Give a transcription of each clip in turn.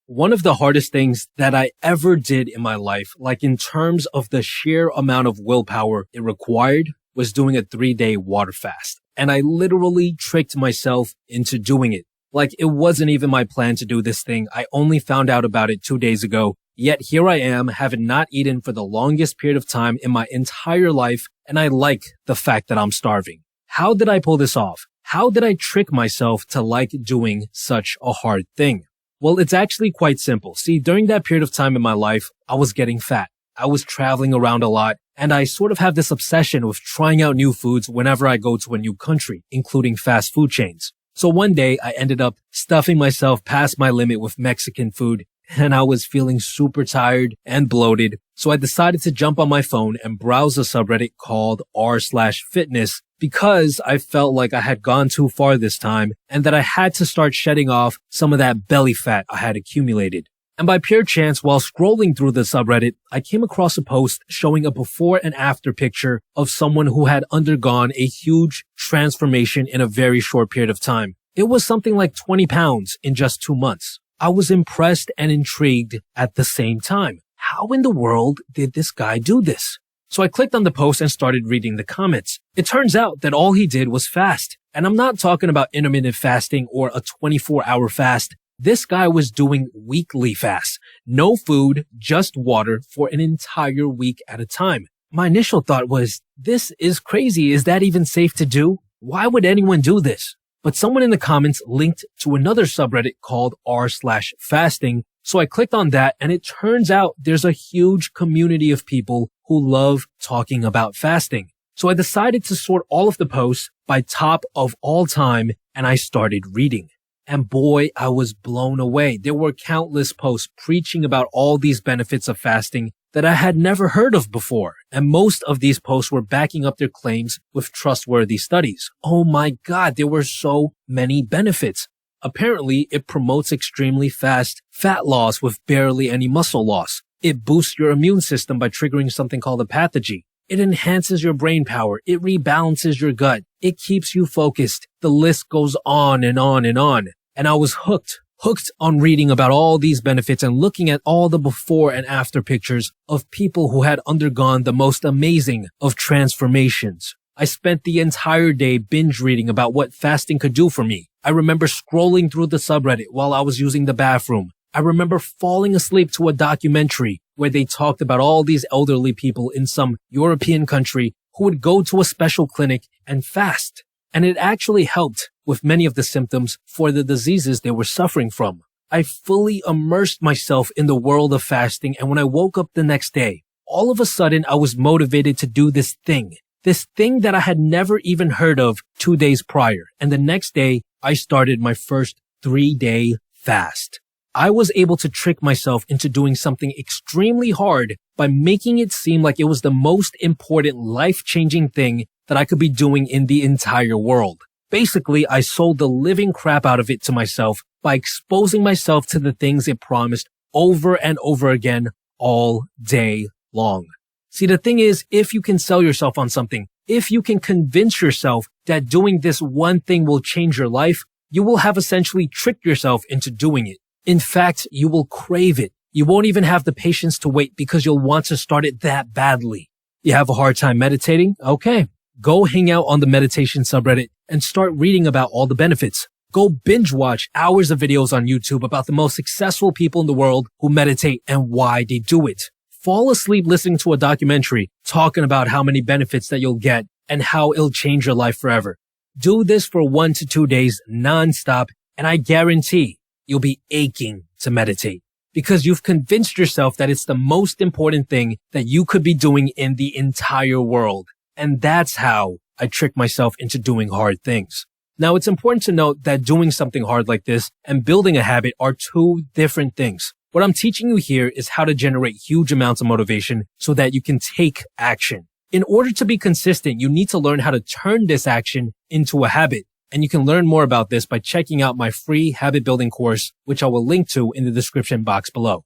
One of the hardest things that I ever did in my life, like in terms of the sheer amount of willpower it required, was doing a 3-day water fast. And I literally tricked myself into doing it. Like it wasn't even my plan to do this thing. I only found out about it 2 days ago. Yet here I am, having not eaten for the longest period of time in my entire life. And I like the fact that I'm starving. How did I pull this off? How did I trick myself to like doing such a hard thing? Well, it's actually quite simple. See, during that period of time in my life, I was getting fat. I was traveling around a lot, and I sort of have this obsession with trying out new foods whenever I go to a new country, including fast food chains. So one day, I ended up stuffing myself past my limit with Mexican food, and I was feeling super tired and bloated. So I decided to jump on my phone and browse a subreddit called r/fitness because I felt like I had gone too far this time and that I had to start shedding off some of that belly fat I had accumulated. And by pure chance, while scrolling through the subreddit, I came across a post showing a before and after picture of someone who had undergone a huge transformation in a very short period of time. It was something like 20 pounds in just 2 months. I was impressed and intrigued at the same time. How in the world did this guy do this? So I clicked on the post and started reading the comments. It turns out that all he did was fast. And I'm not talking about intermittent fasting or a 24-hour fast. This guy was doing weekly fasts. No food, just water for an entire week at a time. My initial thought was, this is crazy. Is that even safe to do? Why would anyone do this? But someone in the comments linked to another subreddit called r/fasting. So I clicked on that, and it turns out there's a huge community of people who love talking about fasting. So I decided to sort all of the posts by top of all time, and I started reading. And boy, I was blown away. There were countless posts preaching about all these benefits of fasting that I had never heard of before. And most of these posts were backing up their claims with trustworthy studies. Oh my God, there were so many benefits. Apparently, it promotes extremely fast fat loss with barely any muscle loss. It boosts your immune system by triggering something called a pathogen. It enhances your brain power. It rebalances your gut. It keeps you focused. The list goes on and on and on. And I was hooked on reading about all these benefits and looking at all the before and after pictures of people who had undergone the most amazing of transformations. I spent the entire day binge reading about what fasting could do for me. I remember scrolling through the subreddit while I was using the bathroom. I remember falling asleep to a documentary where they talked about all these elderly people in some European country who would go to a special clinic and fast. And it actually helped with many of the symptoms for the diseases they were suffering from. I fully immersed myself in the world of fasting, and when I woke up the next day, all of a sudden I was motivated to do this thing that I had never even heard of 2 days prior. And the next day, I started my first 3-day fast. I was able to trick myself into doing something extremely hard by making it seem like it was the most important life-changing thing that I could be doing in the entire world. Basically, I sold the living crap out of it to myself by exposing myself to the things it promised over and over again all day long. See, the thing is, if you can sell yourself on something, if you can convince yourself that doing this one thing will change your life, you will have essentially tricked yourself into doing it. In fact, you will crave it. You won't even have the patience to wait because you'll want to start it that badly. You have a hard time meditating? Okay. Go hang out on the meditation subreddit and start reading about all the benefits. Go binge watch hours of videos on YouTube about the most successful people in the world who meditate and why they do it. Fall asleep listening to a documentary talking about how many benefits that you'll get and how it'll change your life forever. Do this for 1 to 2 days nonstop, and I guarantee you'll be aching to meditate because you've convinced yourself that it's the most important thing that you could be doing in the entire world. And that's how I trick myself into doing hard things. Now, it's important to note that doing something hard like this and building a habit are two different things. What I'm teaching you here is how to generate huge amounts of motivation so that you can take action. In order to be consistent, you need to learn how to turn this action into a habit. And you can learn more about this by checking out my free habit building course, which I will link to in the description box below.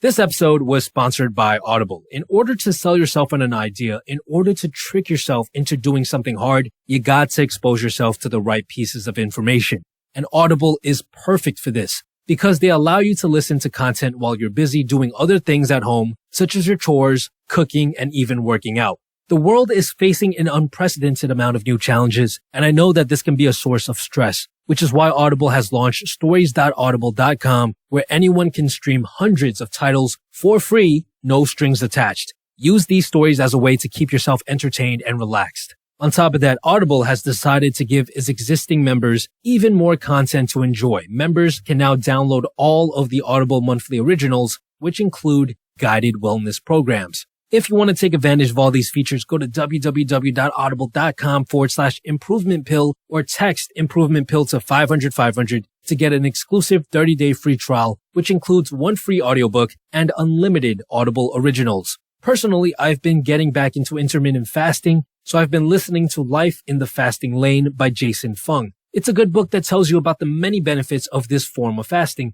This episode was sponsored by Audible. In order to sell yourself on an idea, in order to trick yourself into doing something hard, you got to expose yourself to the right pieces of information. And Audible is perfect for this. because they allow you to listen to content while you're busy doing other things at home, such as your chores, cooking, and even working out. The world is facing an unprecedented amount of new challenges, and I know that this can be a source of stress, which is why Audible has launched stories.audible.com, where anyone can stream hundreds of titles for free, no strings attached. Use these stories as a way to keep yourself entertained and relaxed. On top of that, Audible has decided to give its existing members even more content to enjoy. Members can now download all of the Audible monthly originals, which include guided wellness programs. If you want to take advantage of all these features, go to www.audible.com/improvement pill or text improvement pill to 500 to get an exclusive 30-day free trial, which includes one free audiobook and unlimited Audible originals. Personally, I've been getting back into intermittent fasting, so I've been listening to Life in the Fasting Lane by Jason Fung. It's a good book that tells you about the many benefits of this form of fasting,